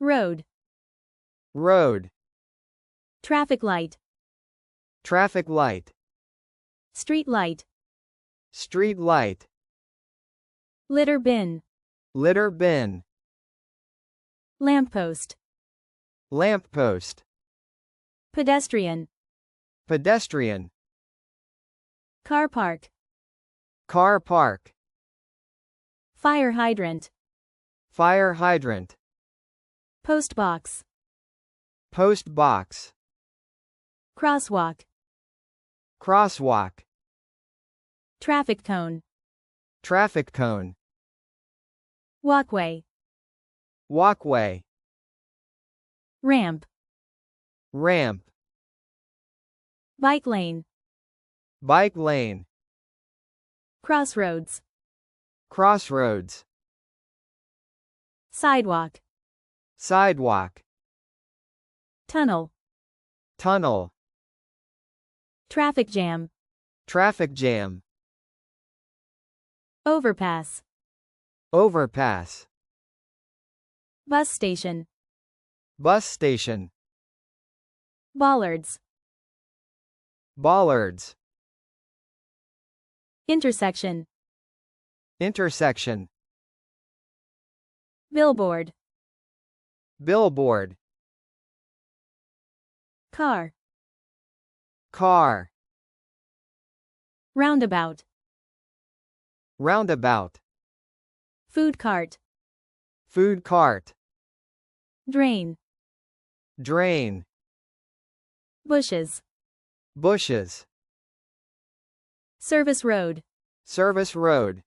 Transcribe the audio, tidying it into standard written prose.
Road. Road. Traffic light. Traffic light. Street light. Street light. Litter bin. Litter bin. Lamppost. Lamppost. Pedestrian. Pedestrian. Car park. Car park. Fire hydrant. Fire hydrant. Post box. Post box. Crosswalk. Crosswalk. Traffic cone. Traffic cone. Walkway. Walkway. Ramp. Ramp. Bike lane. Bike lane. Crossroads. Crossroads. Sidewalk. Sidewalk. Tunnel. Tunnel. Traffic jam. Traffic jam. Overpass. Overpass. Bus station. Bus station. Bollards. Bollards. Intersection. Intersection. Billboard. Billboard. Car. Car. Roundabout. Roundabout. Food cart. Food cart. Drain. Drain. Bushes. Bushes. Service road. Service road.